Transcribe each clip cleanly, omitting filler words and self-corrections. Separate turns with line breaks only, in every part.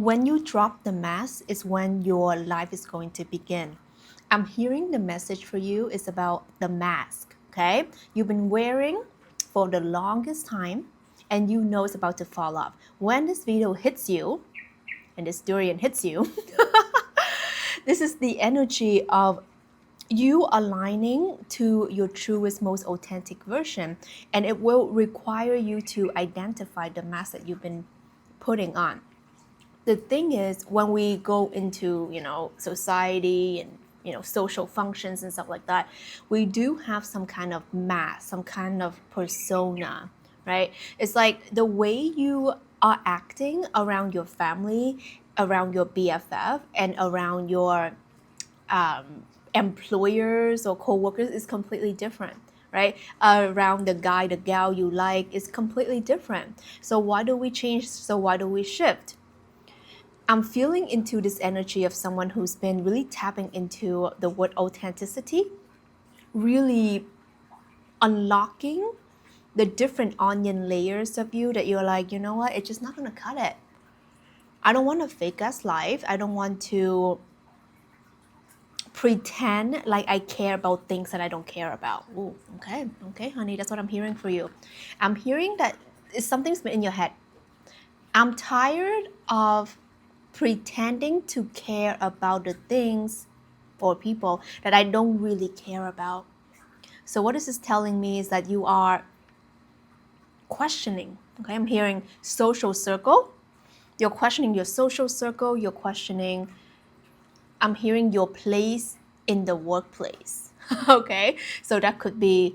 When you drop the mask is when your life is going to begin. I'm hearing the message for you is about the mask, okay? You've been wearing for the longest time and you know it's about to fall off. When this video hits you and this durian hits you, this is the energy of you aligning to your truest, most authentic version, and it will require you to identify the mask that you've been putting on. The thing is, when we go into society and social functions and stuff like that, we do have some kind of mask, some kind of persona, right? It's like the way you are acting around your family, around your BFF, and around your employers or co-workers is completely different, right? Around the guy, the gal you like is completely different. So why do we change? So why do we shift? I'm feeling into this energy of someone who's been really tapping into the word authenticity, really unlocking the different onion layers of you that you're like, you know what, it's just not gonna cut it. I don't want a fake ass life. I don't want to pretend like I care about things that I don't care about. Ooh, okay, honey, that's what I'm hearing for you. I'm hearing that something's been in your head. I'm tired of pretending to care about the things or people that I don't really care about. So what this is telling me is that you are questioning. Okay, I'm hearing social circle. You're questioning your social circle. You're questioning, I'm hearing your place in the workplace. Okay, so that could be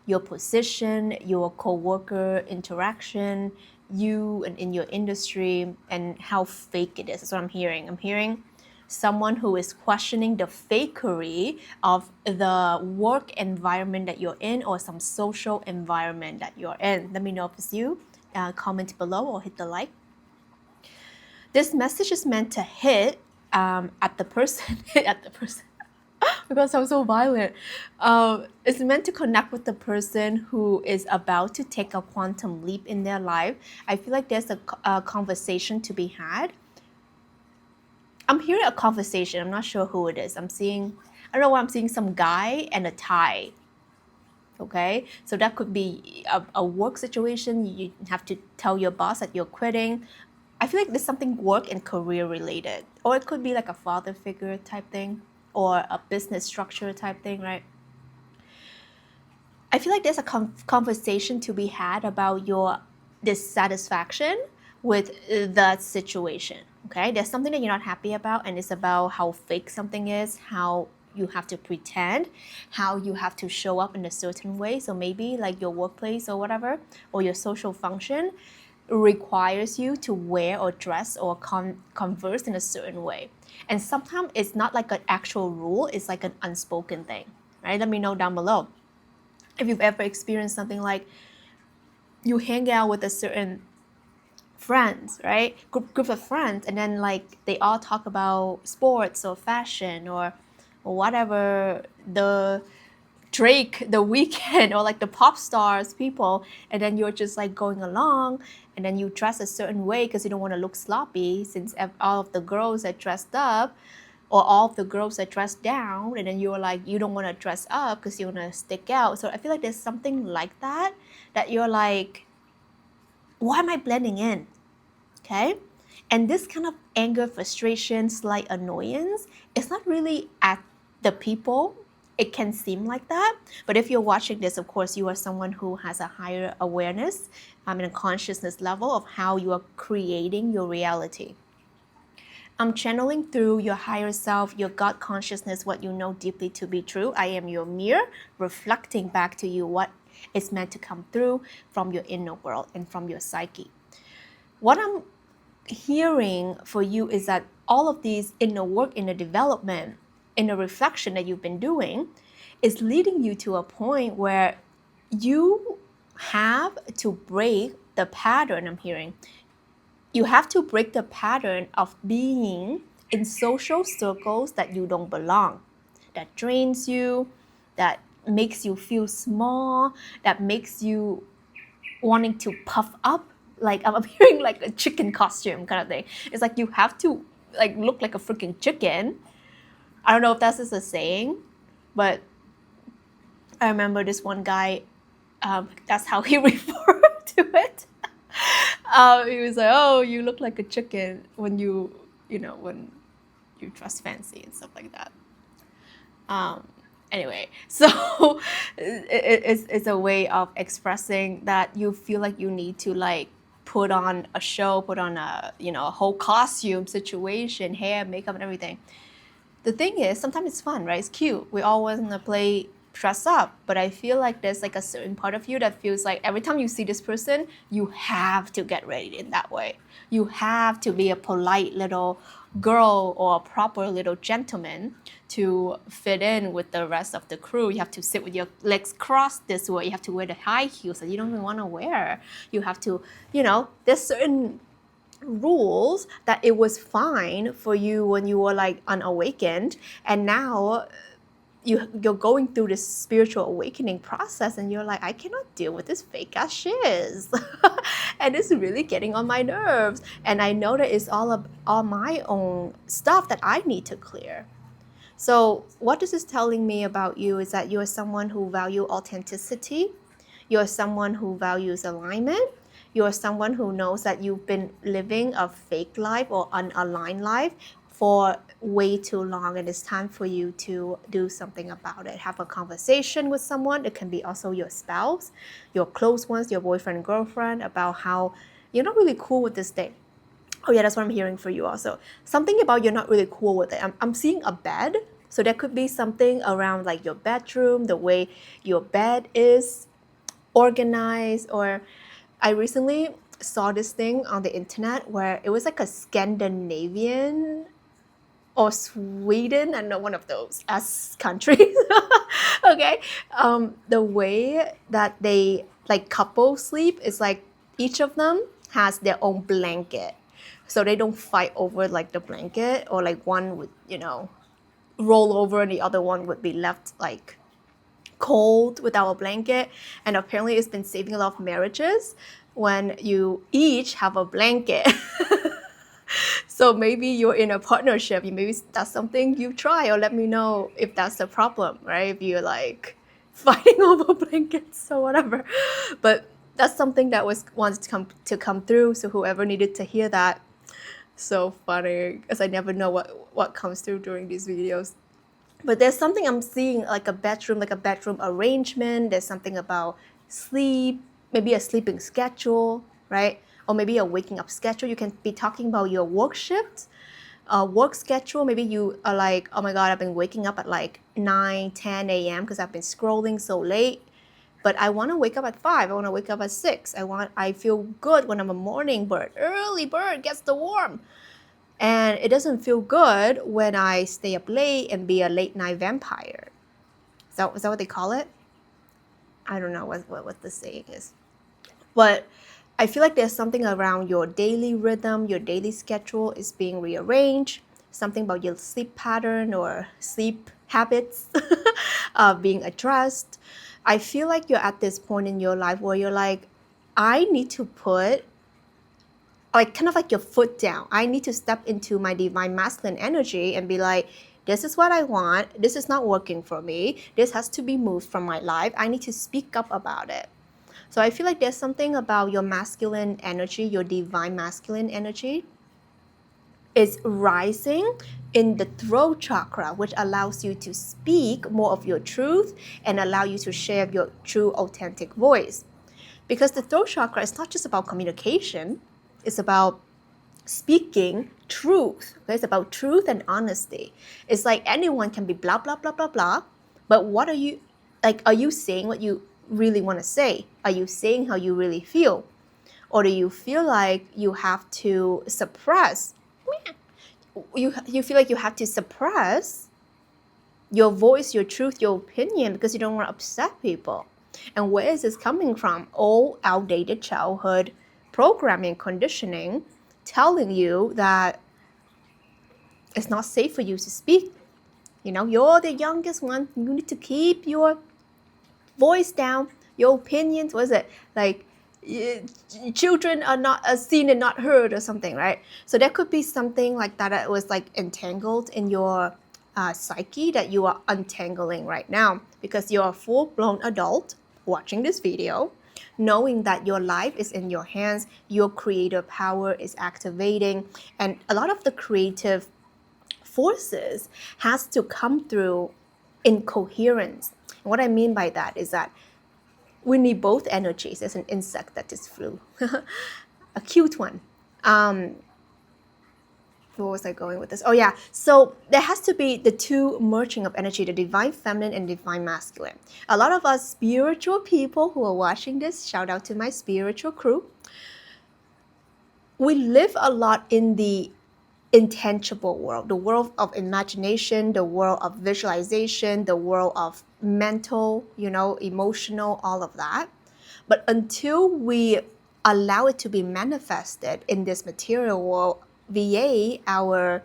your position, your co-worker interaction, you and in your industry, and how fake it is. That's what I'm hearing. I'm hearing someone who is questioning the fakery of the work environment that you're in or some social environment that you're in. Let me know if it's you. Comment below or hit the like. This message is meant to hit at the person, hit at the person, because I'm so violent. It's meant to connect with the person who is about to take a quantum leap in their life. I feel like there's a conversation to be had. I'm hearing a conversation. I'm not sure who it is. I don't know why I'm seeing some guy and a tie. Okay, so that could be a work situation. You have to tell your boss that you're quitting. I feel like there's something work and career related, or it could be like a father figure type thing or a business structure type thing, right? I feel like there's a conversation to be had about your dissatisfaction with that situation. Okay, there's something that you're not happy about, and it's about how fake something is, how you have to pretend, how you have to show up in a certain way. So maybe like your workplace or whatever, or your social function requires you to wear or dress or converse in a certain way. And sometimes it's not like an actual rule, it's like an unspoken thing, right? Let me know down below if you've ever experienced something like you hang out with a certain friends, right? Group of friends, and then like they all talk about sports or fashion or whatever, the Drake, The Weeknd, or like the pop stars people, and then you're just like going along, and then you dress a certain way because you don't want to look sloppy since all of the girls are dressed up or all of the girls are dressed down, and then you're like, you don't want to dress up because you want to stick out. So I feel like there's something like that, that you're like, why am I blending in? Okay? And this kind of anger, frustration, slight annoyance, it's not really at the people. It can seem like that. But if you're watching this, of course, you are someone who has a higher awareness and a consciousness level of how you are creating your reality. I'm channeling through your higher self, your God consciousness, what you know deeply to be true. I am your mirror, reflecting back to you what is meant to come through from your inner world and from your psyche. What I'm hearing for you is that all of these inner work, inner development, inner reflection that you've been doing is leading you to a point where you have to break the pattern. I'm hearing you have to break the pattern of being in social circles that you don't belong, that drains you, that makes you feel small, that makes you wanting to puff up, like I'm appearing like a chicken costume kind of thing. It's like you have to like look like a freaking chicken. I don't know if that's just a saying, but I remember this one guy, that's how he referred to it. He was like, "Oh, you look like a chicken when when you dress fancy and stuff like that." Anyway, so it's a way of expressing that you feel like you need to like put on a show, put on a whole costume situation, hair, makeup, and everything. The thing is, sometimes it's fun, right? It's cute. We all want to play dress up, but I feel like there's like a certain part of you that feels like every time you see this person, you have to get ready in that way. You have to be a polite little girl or a proper little gentleman to fit in with the rest of the crew. You have to sit with your legs crossed this way. You have to wear the high heels that you don't even want to wear. You have to, there's certain rules that it was fine for you when you were like unawakened, and now you're going through this spiritual awakening process, and you're like, I cannot deal with this fake ass shiz. And it's really getting on my nerves, and I know that it's all my own stuff that I need to clear. So what this is telling me about you is that you are someone who values authenticity. You're someone who values alignment. You're someone who knows that you've been living a fake life or unaligned life for way too long, and it's time for you to do something about it. Have a conversation with someone. It can be also your spouse, your close ones, your boyfriend, girlfriend, about how you're not really cool with this thing. Oh yeah, that's what I'm hearing for you also. Something about you're not really cool with it. I'm seeing a bed. So there could be something around like your bedroom, the way your bed is organized. Or I recently saw this thing on the internet where it was like a Scandinavian or Sweden, I don't know, one of those as countries. Okay. The way that they like couple sleep is like each of them has their own blanket. So they don't fight over like the blanket, or like one would, roll over and the other one would be left like cold without a blanket. And apparently it's been saving a lot of marriages when you each have a blanket. So maybe you're in a partnership, maybe that's something you try, or let me know if that's the problem, right? If you're like fighting over blankets or whatever. But that's something that wants to come through. So whoever needed to hear that, so funny, because I never know what comes through during these videos. But there's something I'm seeing, like a bedroom arrangement. There's something about sleep, maybe a sleeping schedule, right? Or maybe a waking up schedule. You can be talking about your work shift, work schedule. Maybe you are like, oh my God, I've been waking up at like 9, 10 a.m. because I've been scrolling so late. But I want to wake up at 5. I want to wake up at 6. I feel good when I'm a morning bird. Early bird gets the worm. And it doesn't feel good when I stay up late and be a late night vampire. Is that what they call it? I don't know what the saying is. But I feel like there's something around your daily rhythm, your daily schedule is being rearranged. Something about your sleep pattern or sleep habits being addressed. I feel like you're at this point in your life where you're like, I need to put like kind of like your foot down. I need to step into my divine masculine energy and be like, this is what I want. This is not working for me. This has to be moved from my life. I need to speak up about it. So I feel like there's something about your masculine energy, your divine masculine energy is rising in the throat chakra, which allows you to speak more of your truth and allow you to share your true authentic voice. Because the throat chakra is not just about communication, it's about speaking truth. Okay? It's about truth and honesty. It's like anyone can be blah, blah, blah, blah, blah. But what are you saying what you really want to say? Are you saying how you really feel? Or do you feel like you have to suppress? You feel like you have to suppress your voice, your truth, your opinion because you don't want to upset people. And where is this coming from? Old, outdated childhood programming, conditioning, telling you that it's not safe for you to speak. You're the youngest one. You need to keep your voice down, your opinions. What is it? Like, children are not seen and not heard or something, right? So there could be something like that was like entangled in your psyche that you are untangling right now, because you're a full-blown adult watching this video, knowing that your life is in your hands, your creative power is activating, and a lot of the creative forces has to come through in coherence. And what I mean by that is that we need both energies. There's an insect that just flew, a cute one. Where was I going with this? Oh yeah, so there has to be the two merging of energy, the divine feminine and divine masculine. A lot of us spiritual people who are watching this, shout out to my spiritual crew, we live a lot in the intangible world, the world of imagination, the world of visualization, the world of mental, emotional, all of that. But until we allow it to be manifested in this material world via our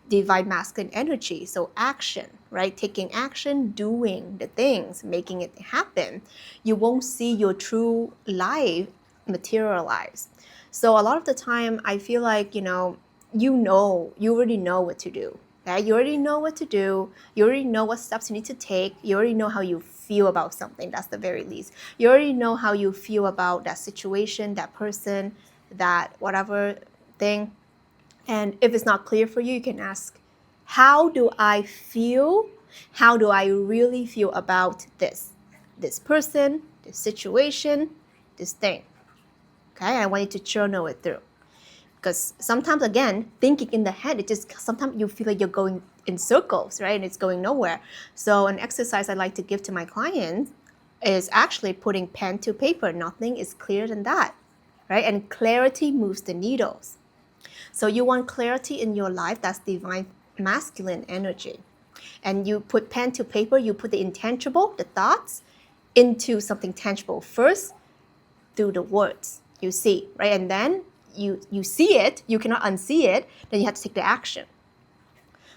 divine masculine energy, so action, right? Taking action, doing the things, making it happen, you won't see your true life materialize. So a lot of the time, I feel like, you already know what to do. Right? You already know what to do. You already know what steps you need to take. You already know how you feel about something. That's the very least. You already know how you feel about that situation, that person, that whatever thing. And if it's not clear for you, you can ask, how do I feel? How do I really feel about this person, this situation, this thing? Okay, I want you to journal it through. Because sometimes, again, thinking in the head, sometimes you feel like you're going in circles, right? And it's going nowhere. So an exercise I like to give to my clients is actually putting pen to paper. Nothing is clearer than that, right? And clarity moves the needles. So you want clarity in your life, that's divine masculine energy. And you put pen to paper, you put the intangible, the thoughts, into something tangible. First, through the words you see, right? And then you see it, you cannot unsee it, then you have to take the action.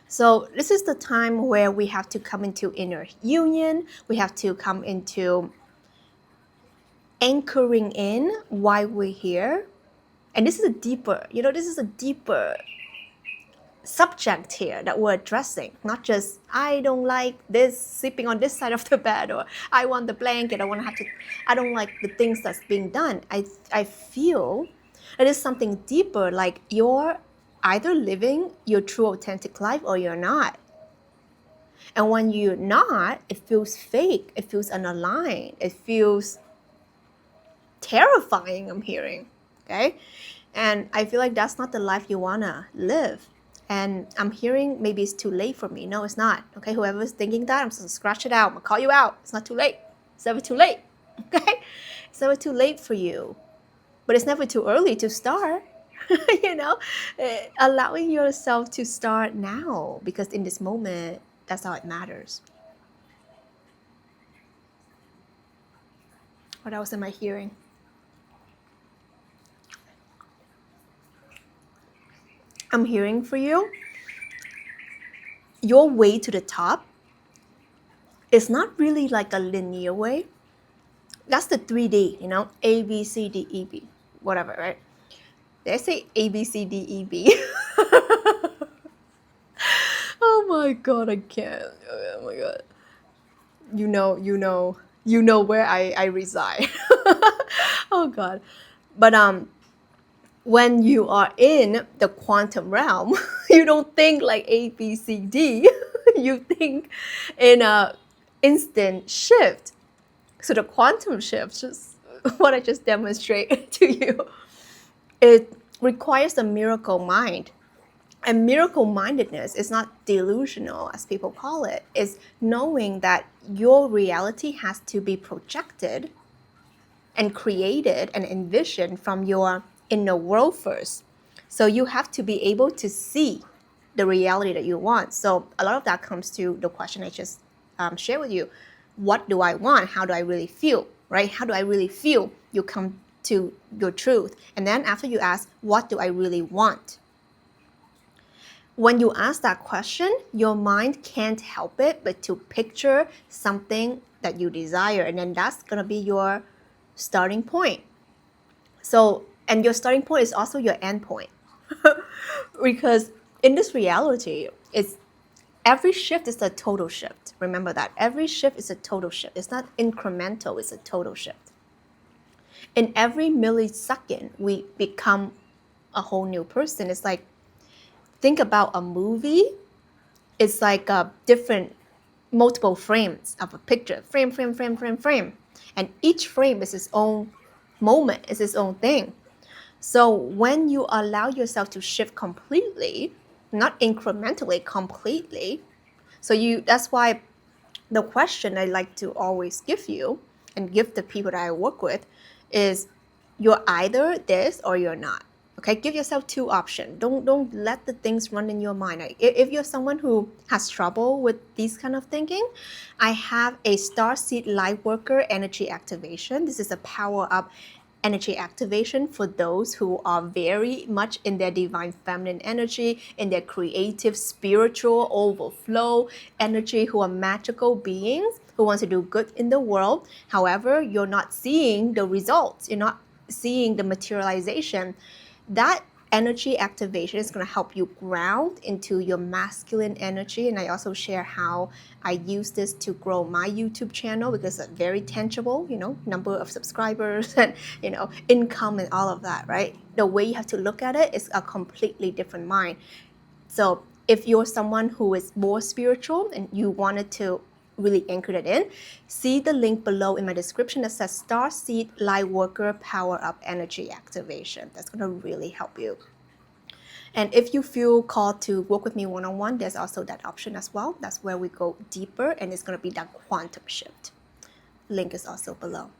So this is the time where we have to come into inner union. We have to come into anchoring in why we're here. And this is a deeper subject here that we're addressing. Not just, I don't like this, sleeping on this side of the bed, or I want the blanket, I don't like the things that's being done. I feel it is something deeper, like you're either living your true authentic life or you're not. And when you're not, it feels fake, it feels unaligned, it feels terrifying, I'm hearing, okay? And I feel like that's not the life you wanna live. And I'm hearing maybe it's too late for me. No, it's not, okay? Whoever's thinking that, I'm just gonna scratch it out, I'm gonna call you out. It's not too late, it's never too late, okay? It's never too late for you. But it's never too early to start, allowing yourself to start now, because in this moment, that's how it matters. What else am I hearing? I'm hearing for you, your way to the top is not really like a linear way. That's the 3D, A, B, C, D, E, B, whatever, right? Did I say A, B, C, D, E, B? Oh my God, I can't. Oh my God. You know where I reside. Oh God. But when you are in the quantum realm, you don't think like A, B, C, D. You think in a instant shift. So the quantum shift, just what I just demonstrated to you, it requires a miracle mind. And miracle mindedness is not delusional, as people call it. It's knowing that your reality has to be projected and created and envisioned from your inner world first. So you have to be able to see the reality that you want. So a lot of that comes to the question I just shared with you. What do I want? How do I really feel, right? How do I really feel? You come to your truth. And then after you ask, what do I really want? When you ask that question, your mind can't help it but to picture something that you desire. And then that's going to be your starting point. So, and your starting point is also your end point. Because in this reality, it's every shift is a total shift. Remember that. Every shift is a total shift. It's not incremental, it's a total shift. In every millisecond, we become a whole new person. It's like, think about a movie. It's like a different multiple frames of a picture. Frame, frame, frame, frame, frame. And each frame is its own moment, is its own thing. So when you allow yourself to shift completely, not incrementally, completely, that's why the question I like to always give you and give the people that I work with is, you're either this or you're not. Okay, give yourself two options. Don't let the things run in your mind. If you're someone who has trouble with these kind of thinking, I have a Starseed Lightworker energy activation. This is a power up energy activation for those who are very much in their divine feminine energy, in their creative, spiritual overflow energy, who are magical beings who want to do good in the world. However, you're not seeing the results, you're not seeing the materialization. That energy activation is going to help you ground into your masculine energy. And I also share how I use this to grow my YouTube channel, because it's very tangible, number of subscribers and, income and all of that, right? The way you have to look at it is a completely different mind. So if you're someone who is more spiritual and you wanted to really anchor it in, see the link below in my description that says Starseed Lightworker Power Up Energy Activation. That's going to really help you. And if you feel called to work with me one-on-one, there's also that option as well. That's where we go deeper, and it's going to be that quantum shift. Link is also below.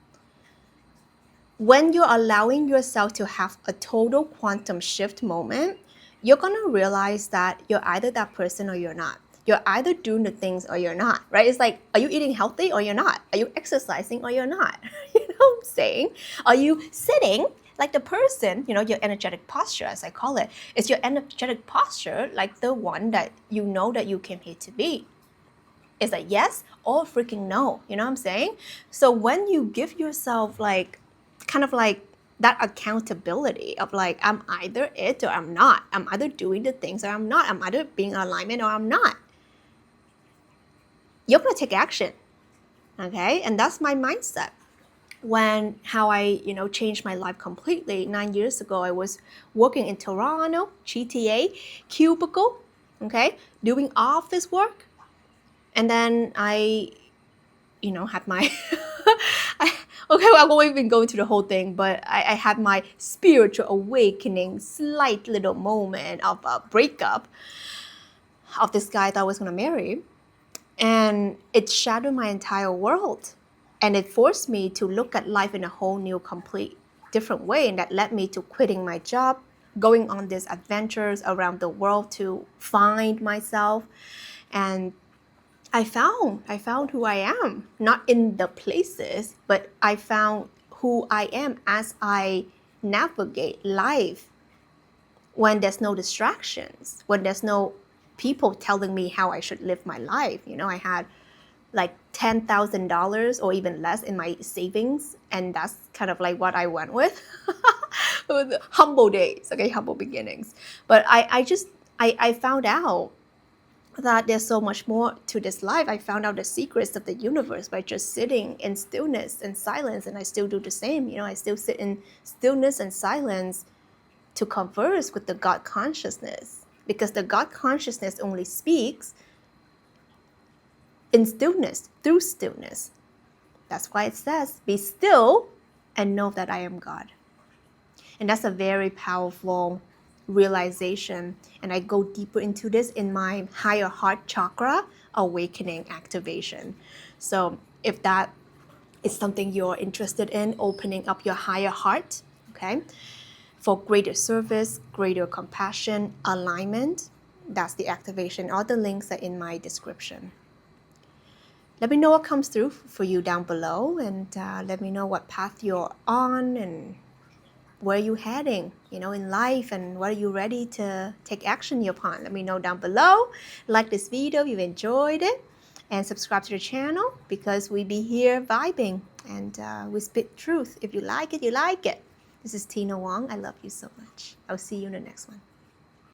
When you're allowing yourself to have a total quantum shift moment, you're going to realize that you're either that person or you're not. You're either doing the things or you're not, right? It's like, are you eating healthy or you're not? Are you exercising or you're not? You know what I'm saying? Are you sitting like the person, your energetic posture, as I call it? Is your energetic posture like the one that you know that you came here to be? Is that yes or freaking no? You know what I'm saying? So when you give yourself kind of like that accountability of like, I'm either it or I'm not. I'm either doing the things or I'm not. I'm either being in alignment or I'm not. You're going to take action. Okay? And that's my mindset. How I, changed my life completely. 9 years ago, I was working in Toronto, GTA, cubicle, okay, doing office work. And then I, had my, I won't even go into the whole thing, but I had my spiritual awakening, slight little moment of a breakup of this guy that I was going to marry. And it shattered my entire world. And it forced me to look at life in a whole new, complete, different way. And that led me to quitting my job, going on these adventures around the world to find myself. And I found who I am, not in the places, but I found who I am as I navigate life when there's no distractions, when there's no people telling me how I should live my life. I had like $10,000 or even less in my savings, and that's kind of like what I went with. Humble days, okay, humble beginnings. But I found out that there's so much more to this life. I found out the secrets of the universe by just sitting in stillness and silence, and I still do the same. I still sit in stillness and silence to converse with the God consciousness, because the God consciousness only speaks in stillness, through stillness. That's why it says, be still and know that I am God. And that's a very powerful realization. And I go deeper into this in my higher heart chakra awakening activation. So if that is something you're interested in, opening up your higher heart, okay, for greater service, greater compassion, alignment, that's the activation. All the links are in my description. Let me know what comes through for you down below, and let me know what path you're on and where you're heading, in life, and what are you ready to take action upon. Let me know down below. Like this video if you enjoyed it, and subscribe to the channel, because we be here vibing and we spit truth. If you like it, you like it. This is Tina Wong. I love you so much. I'll see you in the next one.